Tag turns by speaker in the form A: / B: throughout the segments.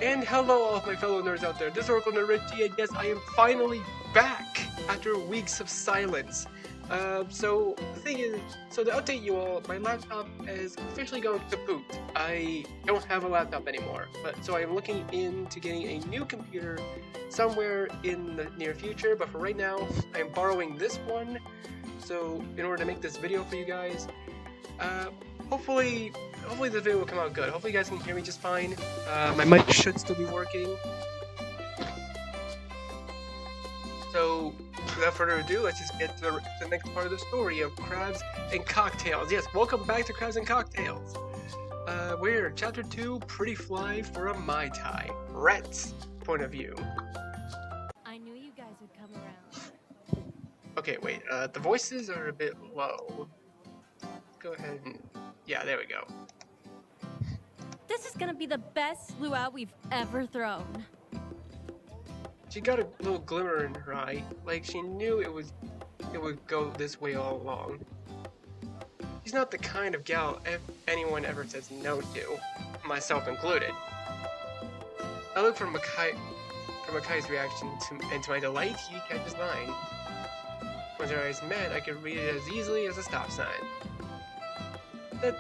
A: And hello all of my fellow nerds out there, this is Oracle Nerd Richie, and yes, I am finally back after weeks of silence. So the thing is, to update you all, my laptop is officially going kaput. I don't have a laptop anymore, so I'm looking into getting a new computer somewhere in the near future, but for right now, I'm borrowing this one, so in order to make this video for you guys, hopefully this video will come out good. Hopefully you guys can hear me just fine. My mic should still be working. So, without further ado, let's just get to the next part of the story of Crabs and Cocktails. Yes, welcome back to Crabs and Cocktails. We're Chapter 2, Pretty Fly for a Mai Tai. Rhett's point of view.
B: I knew you guys would come around.
A: Okay, wait, the voices are a bit low. Go ahead and... yeah, there we go.
B: This is gonna be the best luau we've ever thrown.
A: She got a little glimmer in her eye, like she knew it would go this way all along. She's not the kind of gal anyone ever says no to, myself included. I look for Makai's reaction, and to my delight, he catches mine. When their eyes met, I could read it as easily as a stop sign. That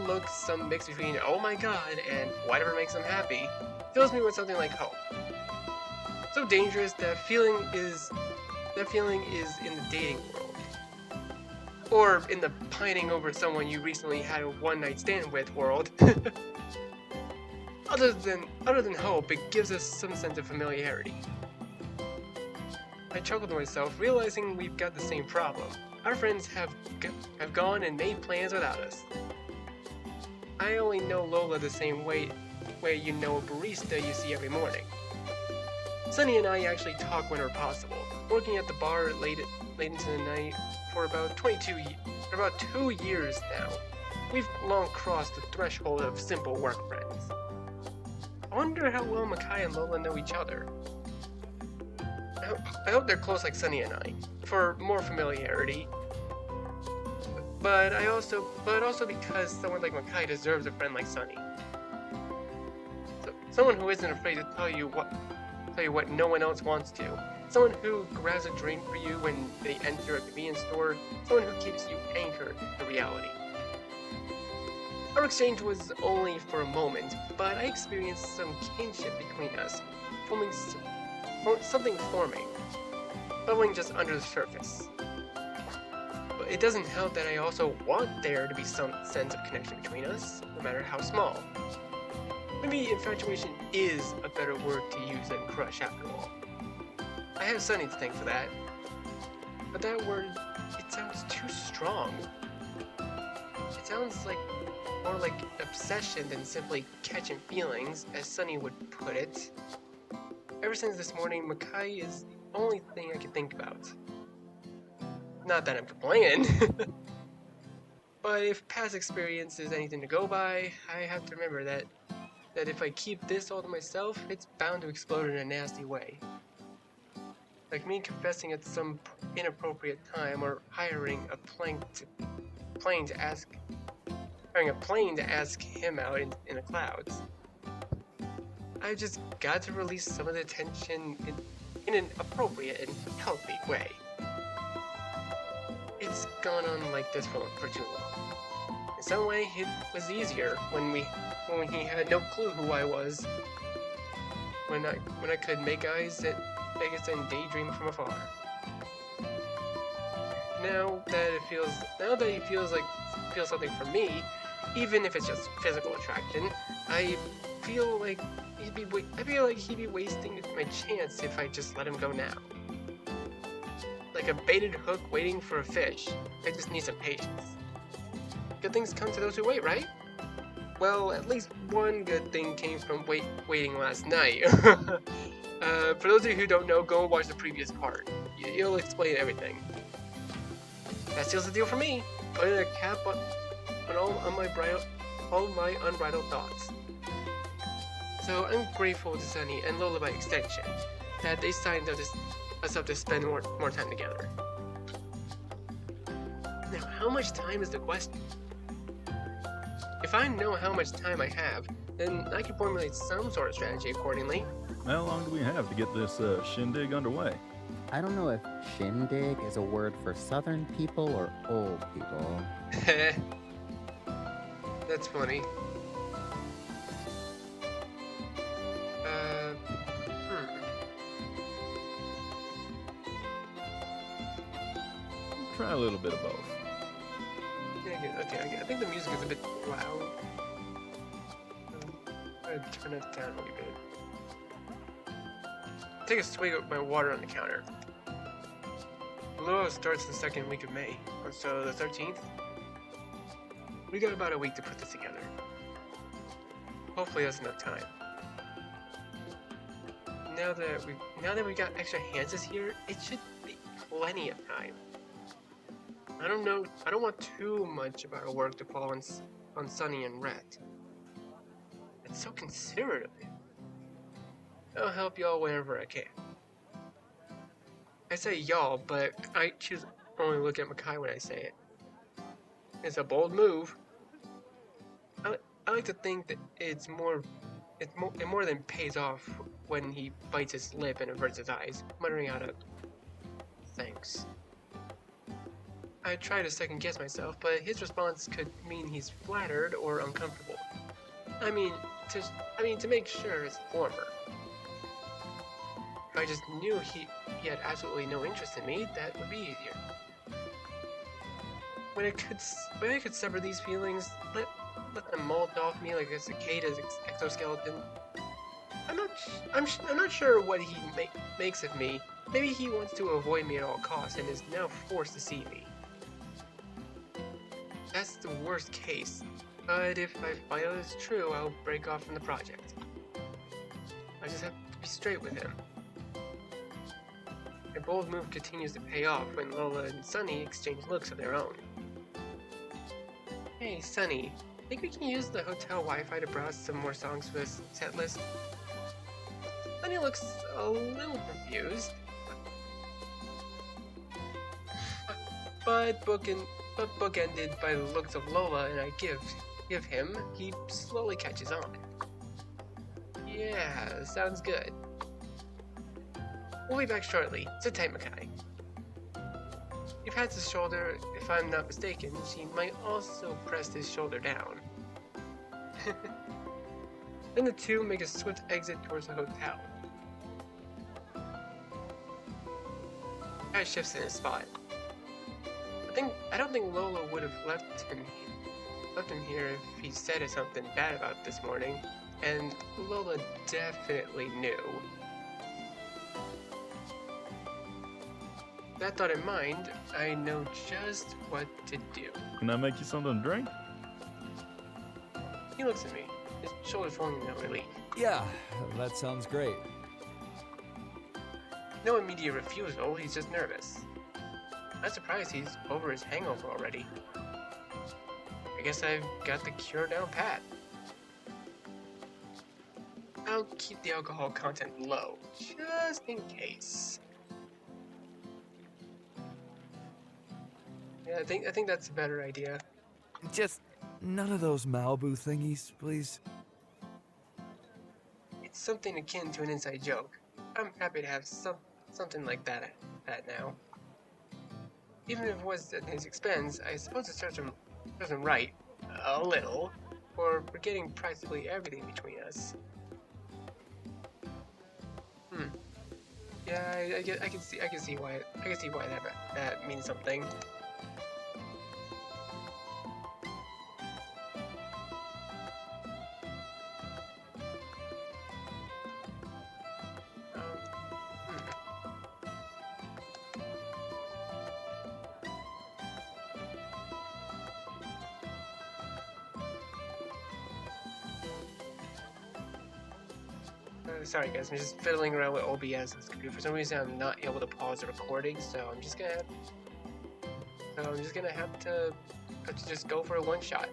A: look, some mix between oh my god and whatever makes them happy, fills me with something like hope. So dangerous that feeling is in the dating world, or in the pining over someone you recently had a one-night stand with world. Other than hope, it gives us some sense of familiarity. I chuckled to myself, realizing we've got the same problem. Our friends have gone and made plans without us. I only know Lola the same way you know a barista you see every morning. Sunny and I actually talk whenever possible, working at the bar late into the night for about 2 years now. We've long crossed the threshold of simple work friends. I wonder how well Makai and Lola know each other. I hope they're close like Sunny and I, for more familiarity. But also because someone like Makai deserves a friend like Sunny. So, someone who isn't afraid to tell you what no one else wants to. Someone who grabs a drink for you when they enter a convenience store. Someone who keeps you anchored to reality. Our exchange was only for a moment, but I experienced some kinship between us, something forming, bubbling just under the surface. But it doesn't help that I also want there to be some sense of connection between us, no matter how small. Maybe infatuation is a better word to use than crush after all. I have Sunny to thank for that. But that word, it sounds too strong. It sounds more like obsession than simply catching feelings, as Sunny would put it. Ever since this morning, Makai is the only thing I can think about. Not that I'm complaining. But if past experience is anything to go by, I have to remember that if I keep this all to myself, it's bound to explode in a nasty way. Like me confessing at some inappropriate time, or hiring a plane to ask him out in the clouds. I've just got to release some of the tension in an appropriate and healthy way. It's gone on like this for too long. In some way, it was easier when he had no clue who I was. When I could make eyes at Vegas and daydream from afar. Now that he feels something for me, even if it's just physical attraction, I feel like he'd be wasting my chance if I just let him go now. Like a baited hook waiting for a fish. I just need some patience. Good things come to those who wait, right? Well, at least one good thing came from waiting last night. For those of you who don't know, go and watch the previous part. It'll explain everything. That seals the deal for me. Putting a cap on all my unbridled thoughts. So I'm grateful to Sunny and Lola by extension that they signed us up to spend more time together. Now, how much time is the question? If I know how much time I have, then I can formulate some sort of strategy accordingly.
C: How long do we have to get this shindig underway?
D: I don't know if shindig is a word for southern people or old people.
A: That's funny.
C: Try a little bit of both.
A: Yeah, okay. I think the music is a bit loud. I'm gonna turn it down a little bit. Take a swig of my water on the counter. Luau starts the second week of May, so the 13th. We got about a week to put this together. Hopefully that's enough time. Now that we got extra hands this year, it should be plenty of time. I don't want too much of our work to fall on Sunny and Rhett. It's so considerate of him. I'll help y'all whenever I can. I say y'all, but I choose only look at Makai when I say it. It's a bold move. I like to think that it more than pays off when he bites his lip and averts his eyes, muttering out a thanks. I try to second guess myself, but his response could mean he's flattered or uncomfortable. I mean, to make sure it's the former. If I just knew he had absolutely no interest in me, that would be easier. When I could sever these feelings, let them mold off me like a cicada's exoskeleton. I'm not sure what he makes of me. Maybe he wants to avoid me at all costs and is now forced to see me. That's the worst case, but if I find out it's true, I'll break off from the project. I just have to be straight with him. My bold move continues to pay off when Lola and Sunny exchange looks of their own. Hey, Sunny, think we can use the hotel Wi-Fi to browse some more songs for this set list? Sunny looks a little confused, but bookended by the looks of Lola and I give him, he slowly catches on. Yeah, sounds good. We'll be back shortly. Sit tight, Makai. He pats his shoulder. If I'm not mistaken, she might also press his shoulder down. Then the two make a swift exit towards the hotel. Guy shifts in his spot. I don't think Lola would have left him here if he said something bad about this morning, and Lola definitely knew. With that thought in mind, I know just what to do.
C: Can I make you something to drink?
A: He looks at me, his shoulders rolling in relief.
E: Yeah, that sounds great.
A: No immediate refusal, he's just nervous. I'm surprised he's over his hangover already. I guess I've got the cure down pat. I'll keep the alcohol content low, just in case. Yeah, I think that's a better idea.
E: Just none of those Malibu thingies, please.
A: It's something akin to an inside joke. I'm happy to have something like that now. Even if it was at his expense, I suppose it serves him right, a little, for we're getting practically everything between us. Yeah, I can see why that means something. Sorry guys, I'm just fiddling around with OBS on this computer. For some reason I'm not able to pause the recording, so I'm just gonna have to just go for a one shot.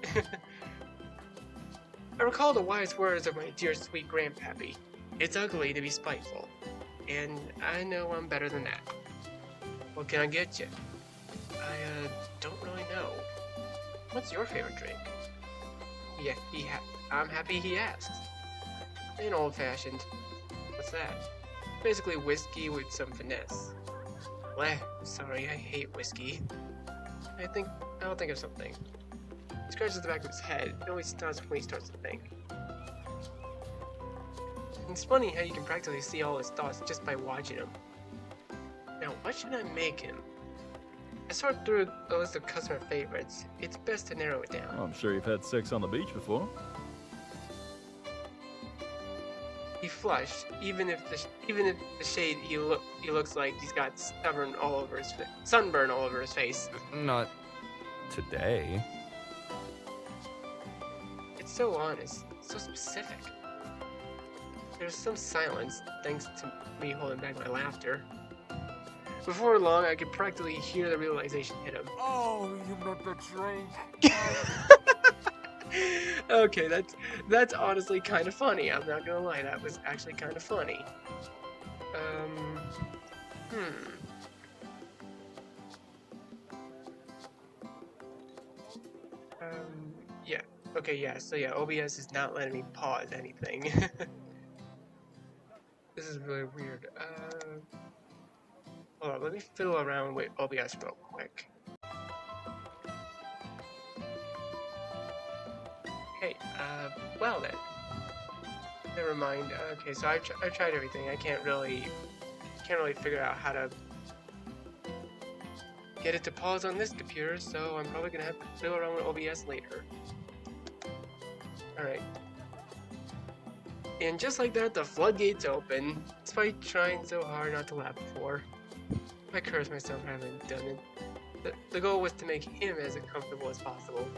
A: I recall the wise words of my dear sweet grandpappy. It's ugly to be spiteful. And I know I'm better than that. What can I get you? I don't really know. What's your favorite drink? Yeah, I'm happy he asked. An old-fashioned. What's that? Basically whiskey with some finesse. Bleh, sorry, I hate whiskey. I'll think of something. He scratches the back of his head. It always starts when he starts to think. It's funny how you can practically see all his thoughts just by watching him. Now, what should I make him? I sort through a list of customer favorites. It's best to narrow it down.
C: Well, I'm sure you've had sex on the beach before.
A: He flushed, even if the shade he looks like he's got sunburn all over his face.
E: Not today.
A: It's so honest, so specific. There's some silence, thanks to me holding back my laughter. Before long, I could practically hear the realization hit him.
E: Oh, you meant the drink.
A: Okay, that's honestly kind of funny. I'm not gonna lie, that was actually kind of funny. Yeah. Okay, yeah. So yeah, OBS is not letting me pause anything. This is really weird. Hold on, let me fiddle around with OBS real quick. Okay, well then. Never mind. Okay, so I've tried everything. I can't really figure out how to get it to pause on this computer, so I'm probably gonna have to fiddle around with OBS later. Alright. And just like that, the floodgates open, despite trying so hard not to laugh before. I curse myself for having done it. The goal was to make him as uncomfortable as possible.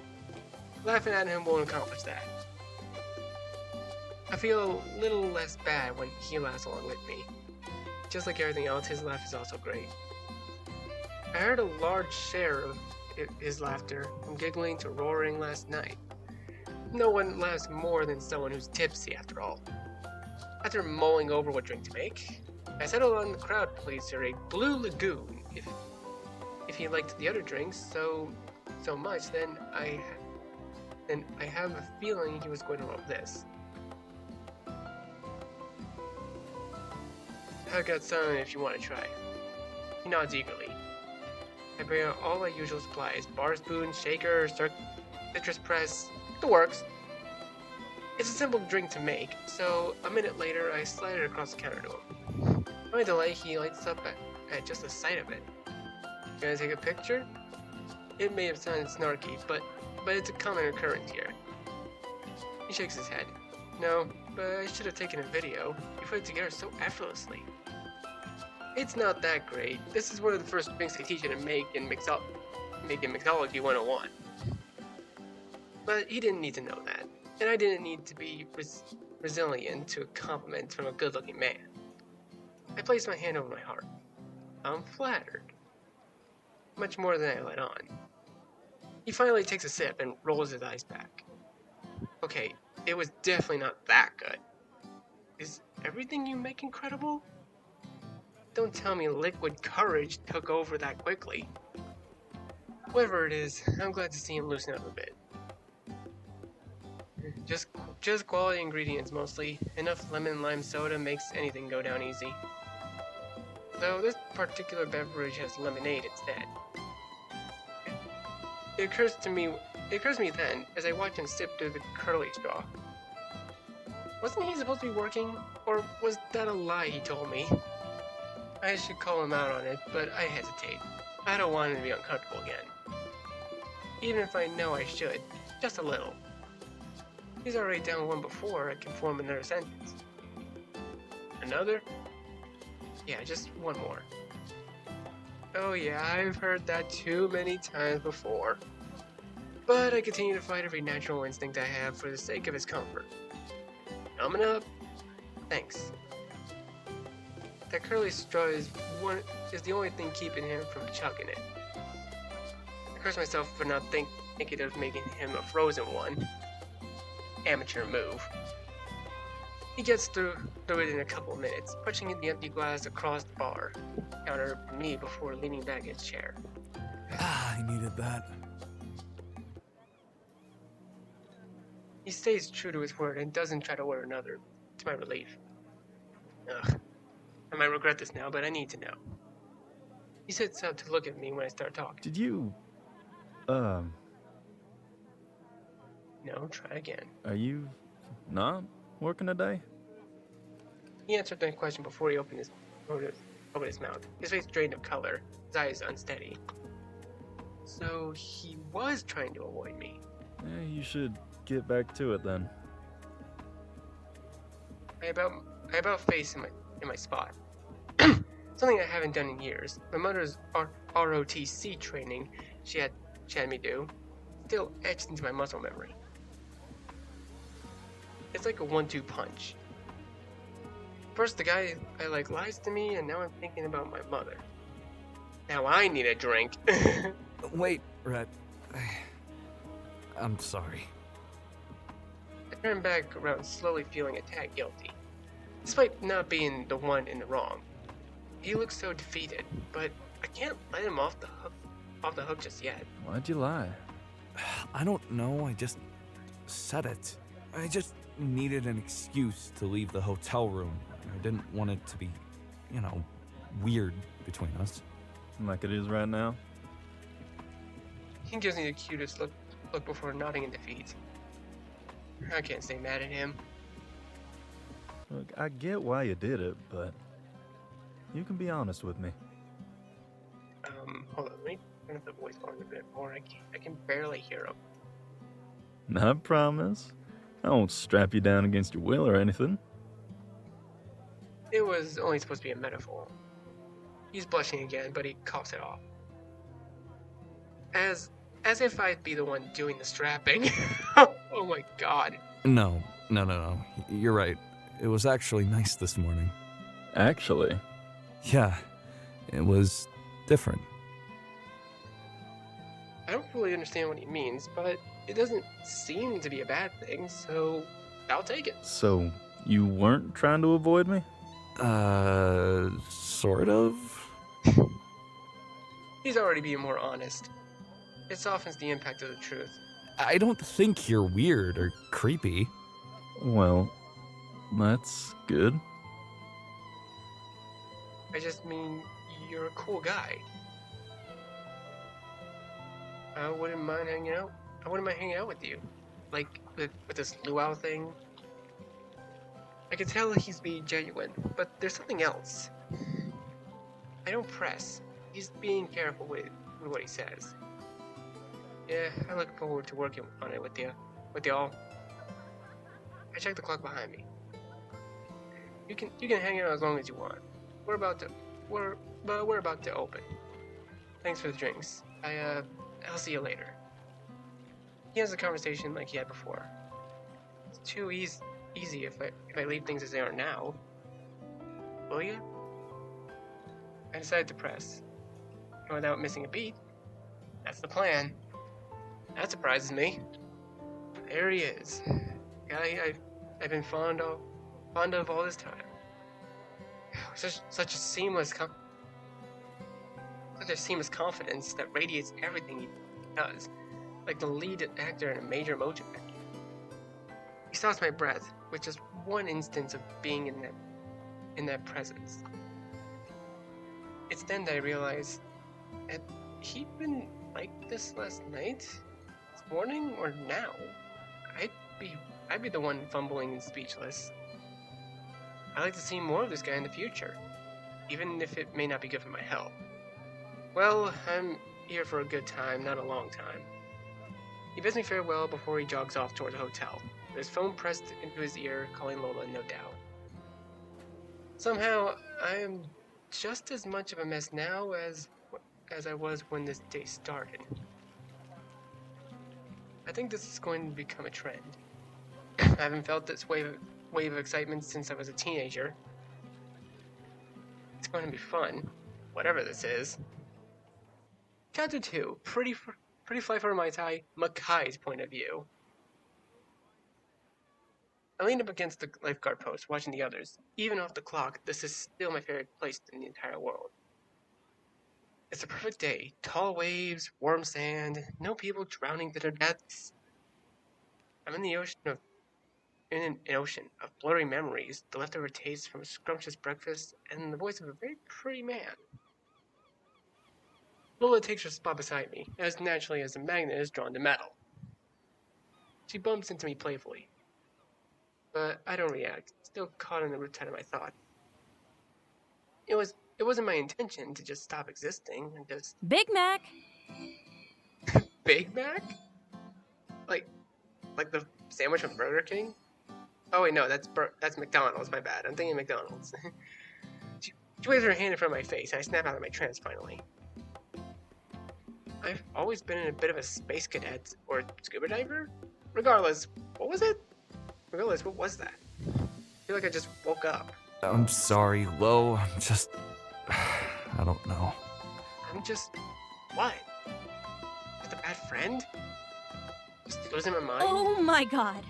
A: Laughing at him won't accomplish that. I feel a little less bad when he laughs along with me. Just like everything else, his laugh is also great. I heard a large share of his laughter, from giggling to roaring last night. No one laughs more than someone who's tipsy, after all. After mulling over what drink to make, I settled on the crowd pleaser, a Blue Lagoon. If he liked the other drinks so much, then I have a feeling he was going to love this. I've got some if you want to try. He nods eagerly. I bring out all my usual supplies: bar spoon, shaker, citrus press, the works. It's a simple drink to make, so a minute later I slide it across the counter to him. To my delight, he lights up at just the sight of it. Gonna take a picture? It may have sounded snarky, but it's a common occurrence here. He shakes his head. No, but I should have taken a video. You put it together so effortlessly. It's not that great. This is one of the first things they teach you to make in Mixology 101. But he didn't need to know that, and I didn't need to be resilient to a compliment from a good-looking man. I placed my hand over my heart. I'm flattered. Much more than I let on. He finally takes a sip and rolls his eyes back. Okay, it was definitely not that good. Is everything you make incredible? Don't tell me liquid courage took over that quickly. Whatever it is, I'm glad to see him loosen up a bit. Just quality ingredients mostly. Enough lemon lime soda makes anything go down easy. Though this particular beverage has lemonade instead. It occurs to me then, as I watch him sip through the curly straw. Wasn't he supposed to be working? Or was that a lie he told me? I should call him out on it, but I hesitate. I don't want him to be uncomfortable again. Even if I know I should. Just a little. He's already down one before I can form another sentence. Another? Yeah, just one more. Oh yeah, I've heard that too many times before. But I continue to fight every natural instinct I have for the sake of his comfort. Coming up? Thanks. That curly straw is the only thing keeping him from chugging it. I curse myself for not thinking of making him a frozen one. Amateur move. He gets through it in a couple of minutes, punching the empty glass across the bar counter from me before leaning back in his chair.
E: Ah, I needed that.
A: He stays true to his word and doesn't try to order another, to my relief. Ugh. I might regret this now, but I need to know. He sits up to look at me when I start talking.
C: Did you,
A: No, try again.
C: are you not working today?
A: He answered my question before he opened his mouth. His face drained of color, his eyes unsteady. So he was trying to avoid me.
C: You should get back to it then.
A: I about face in my spot. Something I haven't done in years. My mother's ROTC training she had me do, still etched into my muscle memory. It's like a 1-2 punch. First the guy I like lies to me, and now I'm thinking about my mother. Now I need a drink.
E: Wait, Rhett. I'm sorry.
A: I turn back around, slowly feeling a tad guilty. Despite not being the one in the wrong. He looks so defeated, but I can't let him off the hook just yet.
C: Why'd you lie?
E: I don't know, I just said it. I just needed an excuse to leave the hotel room. I didn't want it to be, weird between us.
C: Like it is right now?
A: He gives me the cutest look before nodding in defeat. I can't stay mad at him.
C: Look, I get why you did it, but you can be honest with me.
A: Hold on, let me turn up the voice volume a bit more. I can barely hear him.
C: I promise. I won't strap you down against your will or anything.
A: It was only supposed to be a metaphor. He's blushing again, but he coughs it off. As if I'd be the one doing the strapping. Oh my god.
E: No. You're right. It was actually nice this morning.
C: Actually,
E: Yeah, it was different.
A: I don't really understand what he means, but it doesn't seem to be a bad thing, so I'll take it.
C: so you weren't trying to avoid me?
E: Sort of?
A: He's already being more honest. It softens the impact of the truth.
E: I don't think you're weird or creepy.
C: Well, that's good.
A: I just mean, you're a cool guy. I wouldn't mind hanging out with you. Like, with this luau thing. I can tell he's being genuine, but there's something else. I don't press. He's being careful with what he says. Yeah, I look forward to working on it with y'all. I check the clock behind me. You can hang out as long as you want. We're about to open. Thanks for the drinks. I'll see you later. He has a conversation like he had before. It's too easy if I leave things as they are now. Will you? I decided to press. And without missing a beat. That's the plan. That surprises me. There he is. Guy I've been fond of all this time. Such a seamless confidence that radiates everything he does, like the lead actor in a major motion picture. He stops my breath with just one instance of being in that presence. It's then that I realize, had he been like this last night, this morning, or now? I'd be the one fumbling and speechless. I'd like to see more of this guy in the future, even if it may not be good for my health. Well, I'm here for a good time, not a long time. He bids me farewell before he jogs off toward the hotel, with his phone pressed into his ear, calling Lola, no doubt. Somehow, I am just as much of a mess now as I was when this day started. I think this is going to become a trend. I haven't felt this wave of excitement since I was a teenager. It's going to be fun, whatever this is. Chapter 2, Pretty Fly for Mai Tai, Makai's point of view. I leaned up against the lifeguard post, watching the others. Even off the clock, this is still my favorite place in the entire world. It's a perfect day. Tall waves, warm sand, no people drowning to their deaths. I'm in an ocean of blurry memories, the leftover taste from a scrumptious breakfast, and the voice of a very pretty man. Lola takes her spot beside me, as naturally as a magnet is drawn to metal. She bumps into me playfully, but I don't react, still caught in the riptide of my thought. It wasn't my intention to just stop existing and just
B: Big Mac.
A: Big Mac? Like the sandwich from Burger King? Oh wait, no, that's McDonald's, my bad. I'm thinking McDonald's. She waves her hand in front of my face, and I snap out of my trance finally. I've always been in a bit of a space cadet or scuba diver? Regardless, what was that? I feel like I just woke up.
E: I'm sorry, Lo. I'm just. I don't know.
A: I'm just... what? Just a bad friend? Just losing my mind?
B: Oh my god.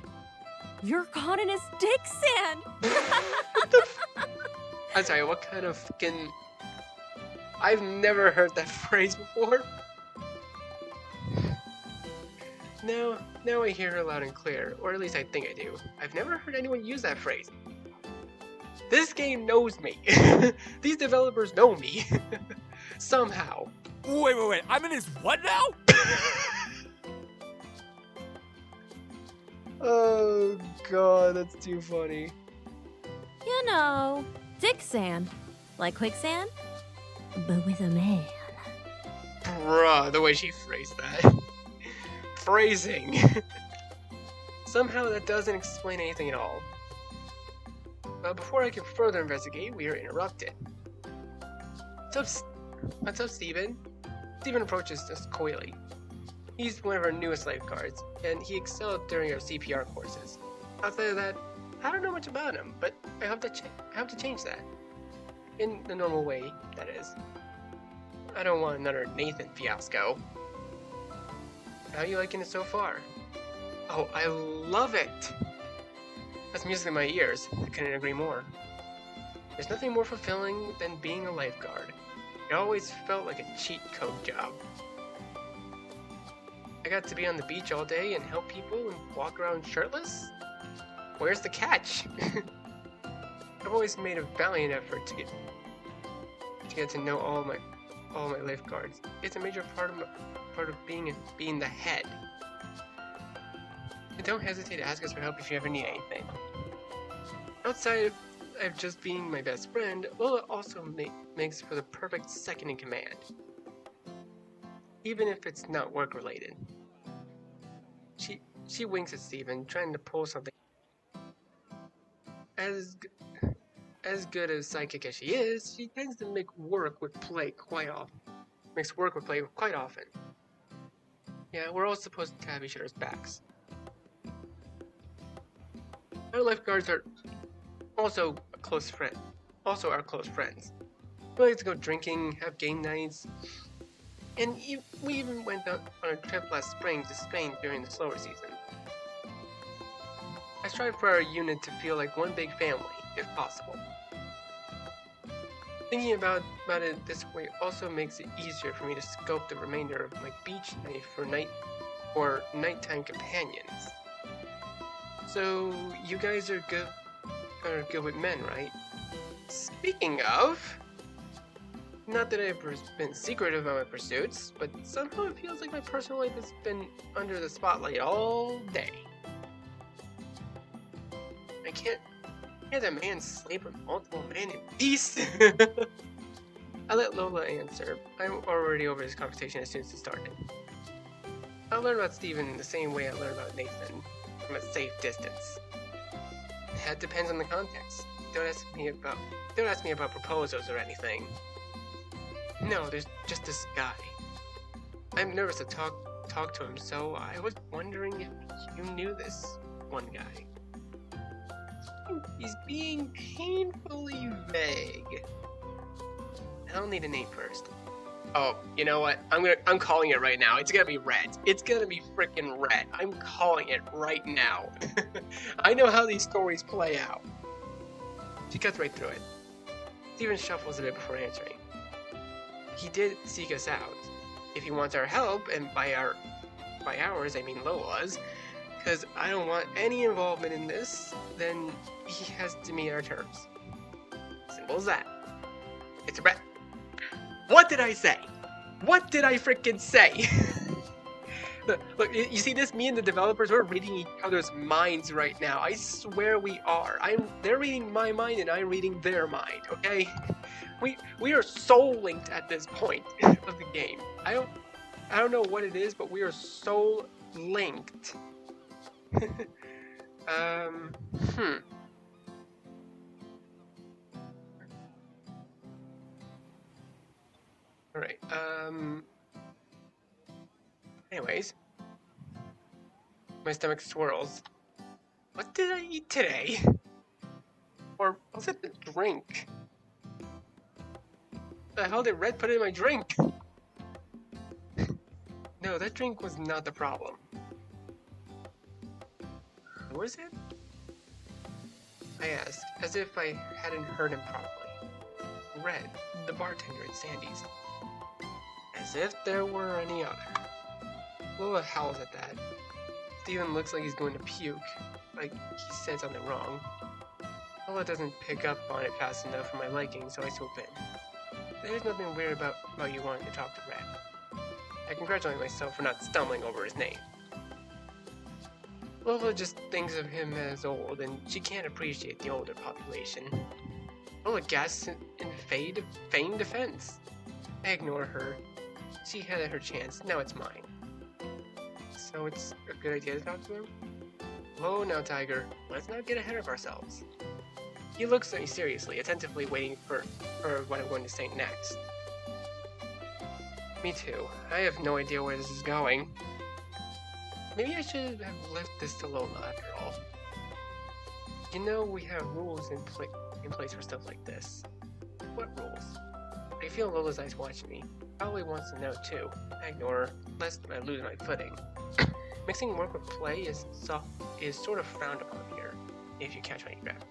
B: You're caught in his dick sand.
A: I'm sorry, what kind of fucking... I've never heard that phrase before. Now I hear her loud and clear, or at least I think I do. I've never heard anyone use that phrase. This game knows me. These developers know me. Somehow.
E: Wait. I'm in his what now?
A: Oh god, that's too funny.
B: You know, dick sand. Like quicksand, but with a man.
A: Bruh, the way she phrased that. Phrasing. Somehow that doesn't explain anything at all. Before I can further investigate, we are interrupted. What's up, Steven? Steven approaches us coyly. He's one of our newest lifeguards, and he excelled during our CPR courses. Outside of that, I don't know much about him, but I hope to change that. In the normal way, that is. I don't want another Nathan fiasco. How are you liking it so far? Oh, I love it! That's music in my ears. I couldn't agree more. There's nothing more fulfilling than being a lifeguard. It always felt like a cheat code job. I got to be on the beach all day and help people and walk around shirtless? Where's the catch? I've always made a valiant effort to get to know all my lifeguards. It's a major part of being the head. And don't hesitate to ask us for help if you ever need anything. Outside of just being my best friend, Lola also makes for the perfect second in command. Even if it's not work related. She winks at Steven, trying to pull something. As good a psychic as she is, she tends to make work with play quite often. Yeah, we're all supposed to have each other's backs. Our lifeguards are also our close friends. We like to go drinking, have game nights, and we even went on a trip last spring to Spain during the slower season. I strive for our unit to feel like one big family, if possible. Thinking about it this way also makes it easier for me to scope the remainder of my beach night for nighttime companions. So you guys are good with men, right? Speaking of, not that I've been secretive about my pursuits, but somehow it feels like my personal life has been under the spotlight all day. I can't hear the man sleep with multiple men in peace. I let Lola answer. I'm already over this conversation as soon as it started. I learned about Steven the same way I learned about Nathan, from a safe distance. That depends on the context. Don't ask me about proposals or anything. No, there's just this guy. I'm nervous to talk to him, so I was wondering if you knew this one guy. He's being painfully vague. I'll need a name first. Oh, you know what? I'm calling it right now. It's gonna be red. It's gonna be freaking red. I'm calling it right now. I know how these stories play out. She cuts right through it. Steven shuffles a bit before answering. He did seek us out. If he wants our help, and by ours I mean Lola's, because I don't want any involvement in this, then he has to meet our terms. Simple as that. It's a bet. What did I say? What did I frickin' say? Look, you see this? Me and the developers, we're reading each other's minds right now. I swear we are. They're reading my mind and I'm reading their mind, okay? We are soul linked at this point of the game. I don't know what it is, but we are soul linked. Alright, anyways. My stomach swirls. What did I eat today? Or was it the drink? The hell did Red put in my drink? No, that drink was not the problem. Was it? I asked, as if I hadn't heard him properly. Red, the bartender at Sandy's. As if there were any other. Lola howls at that. Steven looks like he's going to puke, like he said something wrong. Lola doesn't pick up on it fast enough for my liking, so I swoop in. There's nothing weird about you wanting to talk to Red. I congratulate myself for not stumbling over his name. Lola just thinks of him as old, and she can't appreciate the older population. Lola gasps in feigned defense. I ignore her. She had her chance, now it's mine. So it's a good idea to talk to him? Oh, now, Tiger, let's not get ahead of ourselves. He looks at me seriously, attentively waiting for what I'm going to say next. Me too. I have no idea where this is going. Maybe I should have left this to Lola after all. You know, we have rules in place for stuff like this. What rules? I feel Lola's eyes watching me. Probably wants to know too. I ignore her, lest I lose my footing. Mixing work with play is sort of frowned upon here, if you catch my drift.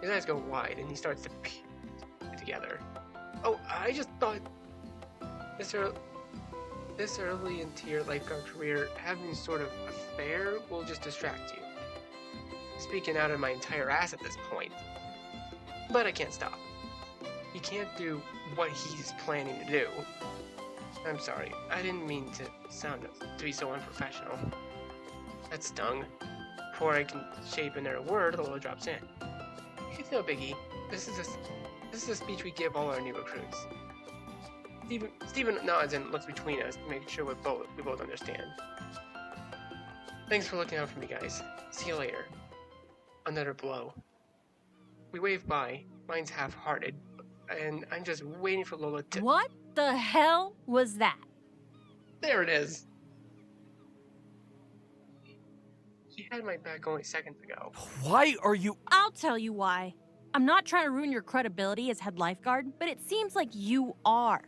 A: His eyes go wide and he starts to piece together. Oh, I just thought this early into your lifeguard career, having sort of affair will just distract you. Speaking out of my entire ass at this point. But I can't stop. He can't do what he's planning to do. I'm sorry, I didn't mean to be so unprofessional. That stung. Before I can shape another word, Lola drops in. It's no biggie. This is a speech we give all our new recruits. Steven nods and looks between us to make sure we both understand. Thanks for looking out for me, guys. See you later. Another blow. We wave by. Mine's half-hearted, and I'm just waiting for Lola to...
B: What the hell was that?
A: There it is. She had my back only seconds ago.
E: Why are you...
B: I'll tell you why. I'm not trying to ruin your credibility as head lifeguard, but it seems like you are.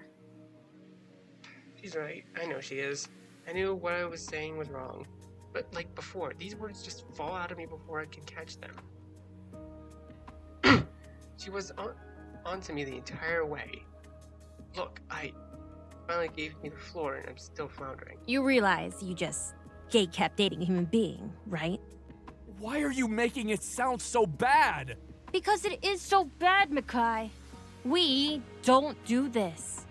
A: She's right. I know she is. I knew what I was saying was wrong. But like before, these words just fall out of me before I can catch them. She was onto me the entire way. Look, I finally gave me the floor and I'm still floundering.
B: You realize you just gay-kept dating a human being, right?
E: Why are you making it sound so bad?
B: Because it is so bad, Makai. We don't do this.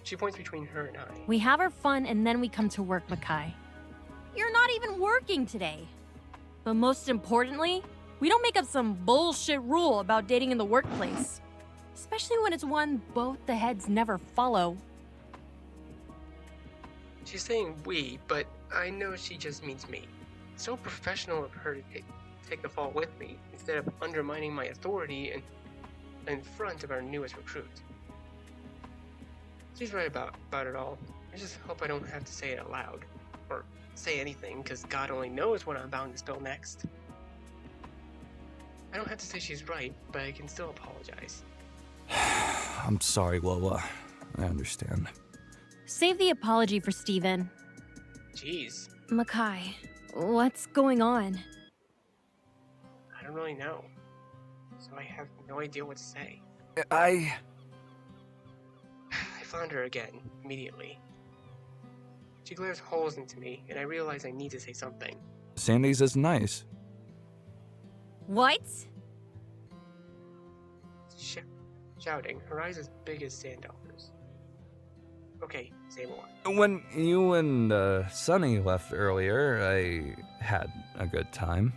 A: She points between her and I.
B: We have our fun and then we come to work, Makai. You're not even working today. But most importantly, we don't make up some bullshit rule about dating in the workplace. Especially when it's one both the heads never follow.
A: She's saying we, but I know she just means me. It's so professional of her to take the fall with me, instead of undermining my authority in front of our newest recruit. She's right about it all. I just hope I don't have to say it out loud. Or say anything, because God only knows what I'm bound to spill next. I don't have to say she's right, but I can still apologize.
E: I'm sorry, Lola. I understand.
B: Save the apology for Steven.
A: Jeez,
B: Makai, what's going on?
A: I don't really know. So I have no idea what to say.
E: I
A: flounder again, immediately. She glares holes into me, and I realize I need to say something.
E: Sandy's is nice.
B: What?
A: Shouting, her eyes as big as Sandalker's. Okay, say more.
E: When you and Sunny left earlier, I had a good time.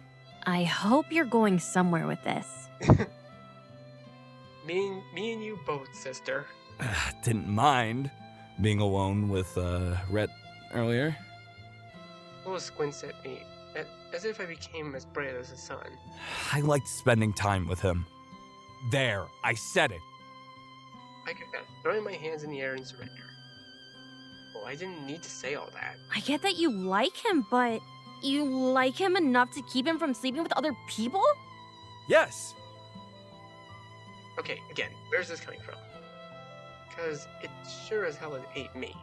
B: I hope you're going somewhere with this.
A: Me and you both, sister.
E: Didn't mind being alone with Rhett earlier.
A: Lola squints at me, as if I became as bright as the sun.
E: I liked spending time with him. There, I said it.
A: I confess, throwing my hands in the air in surrender. Well, I didn't need to say all that.
B: I get that you like him, but you like him enough to keep him from sleeping with other people?
E: Yes.
A: Okay, again, where's this coming from? Because it sure as hell ate me.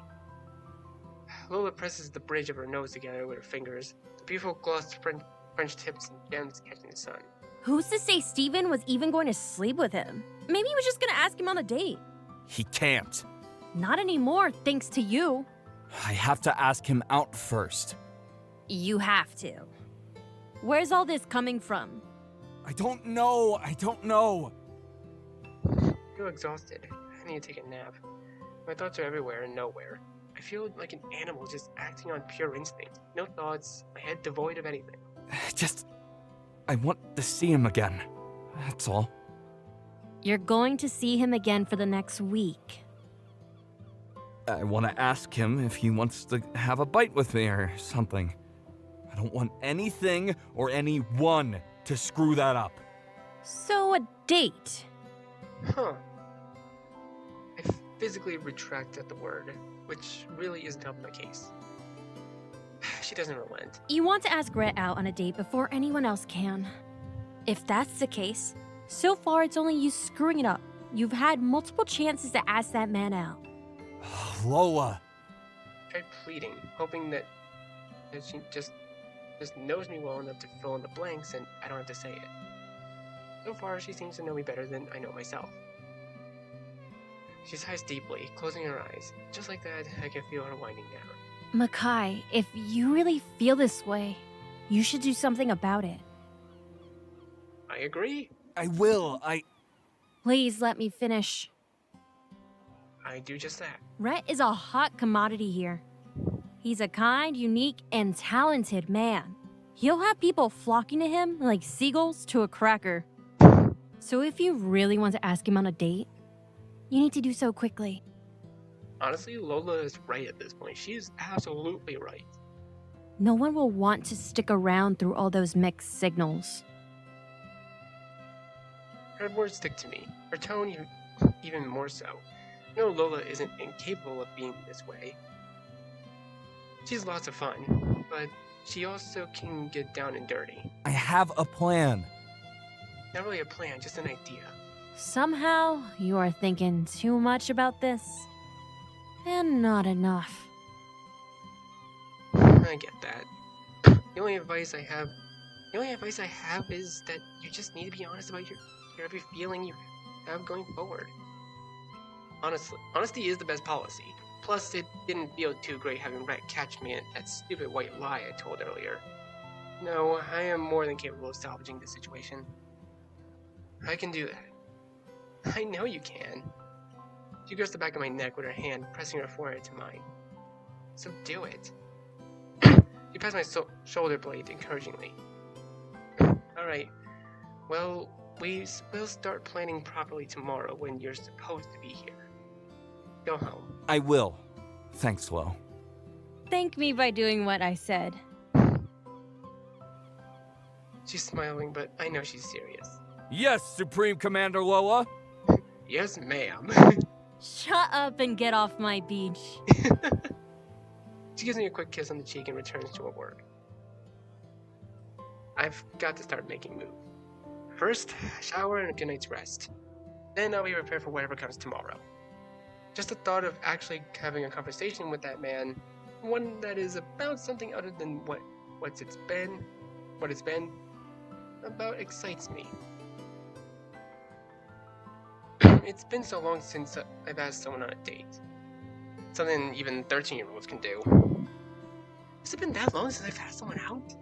A: Lola presses the bridge of her nose together with her fingers, the beautiful glossed French tips and gems catching the sun.
B: Who's to say Steven was even going to sleep with him? Maybe he was just going to ask him on a date.
E: He can't.
B: Not anymore, thanks to you.
E: I have to ask him out first.
B: You have to. Where's all this coming from?
E: I don't know.
A: I feel exhausted. I need to take a nap. My thoughts are everywhere and nowhere. I feel like an animal just acting on pure instinct. No thoughts, my head devoid of anything.
E: I want to see him again. That's all.
B: You're going to see him again for the next week.
E: I want to ask him if he wants to have a bite with me or something. I don't want anything or anyone to screw that up.
B: So, a date.
A: Huh. I physically retract at the word, which really isn't helping my case. She doesn't relent.
B: You want to ask Rhett out on a date before anyone else can. If that's the case, so far it's only you screwing it up. You've had multiple chances to ask that man out.
E: Lola.
A: I tried pleading, hoping that she just knows me well enough to fill in the blanks and I don't have to say it. So far, she seems to know me better than I know myself. She sighs deeply, closing her eyes. Just like that, I can feel her winding down.
B: Makai, if you really feel this way, you should do something about it.
A: I agree.
E: I will.
B: Please let me finish.
A: I do just that.
B: Rhett is a hot commodity here. He's a kind, unique, and talented man. He'll have people flocking to him like seagulls to a cracker. So if you really want to ask him on a date, you need to do so quickly.
A: Honestly, Lola is right at this point. She is absolutely right.
B: No one will want to stick around through all those mixed signals.
A: Her words stick to me. Her tone even more so. No, Lola isn't incapable of being this way. She's lots of fun, but she also can get down and dirty.
E: I have a plan.
A: Not really a plan, just an idea.
B: Somehow, you are thinking too much about this, and not enough.
A: I get that. The only advice I have is that you just need to be honest about your every feeling you have going forward. Honesty is the best policy. Plus, it didn't feel too great having Rhett catch me in that stupid white lie I told earlier. No, I am more than capable of salvaging this situation. I can do that. I know you can. She grips the back of my neck with her hand, pressing her forehead to mine. So do it. She pats my shoulder blade encouragingly. Alright, well, we'll start planning properly tomorrow when you're supposed to be here. Go home.
E: I will. Thanks, Lo.
B: Thank me by doing what I said.
A: She's smiling, but I know she's serious.
E: Yes, Supreme Commander Lola.
A: Yes, ma'am.
B: Shut up and get off my beach.
A: She gives me a quick kiss on the cheek and returns to her work. I've got to start making moves. First, shower and a good night's rest. Then I'll be prepared for whatever comes tomorrow. Just the thought of actually having a conversation with that man, one that is about something other than what it's been, about excites me. It's been so long since I've asked someone on a date. Something even 13-year-olds can do. Has it been that long since I've had someone out?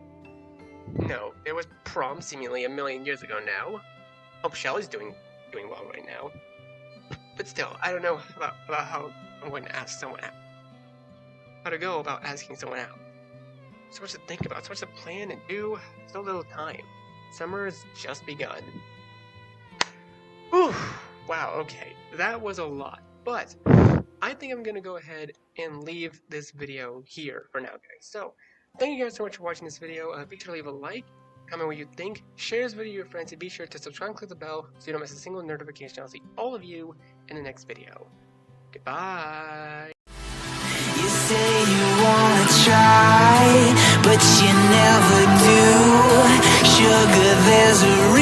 A: No, it was prom seemingly a million years ago now. Hope Shelly's doing well right now. But still, I don't know about how I'm going to ask someone out. How to go about asking someone out. So much to think about, so much to plan and do, so little time. Summer has just begun. Whew, wow, okay, that was a lot. But I think I'm gonna go ahead and leave this video here for now, guys. So, thank you guys so much for watching this video. Be sure to leave a like, comment what you think, share this video with your friends, and be sure to subscribe and click the bell so you don't miss a single notification. I'll see all of you in the next video. Goodbye.
F: You say you wanna try, but you never do. Sugar, there's a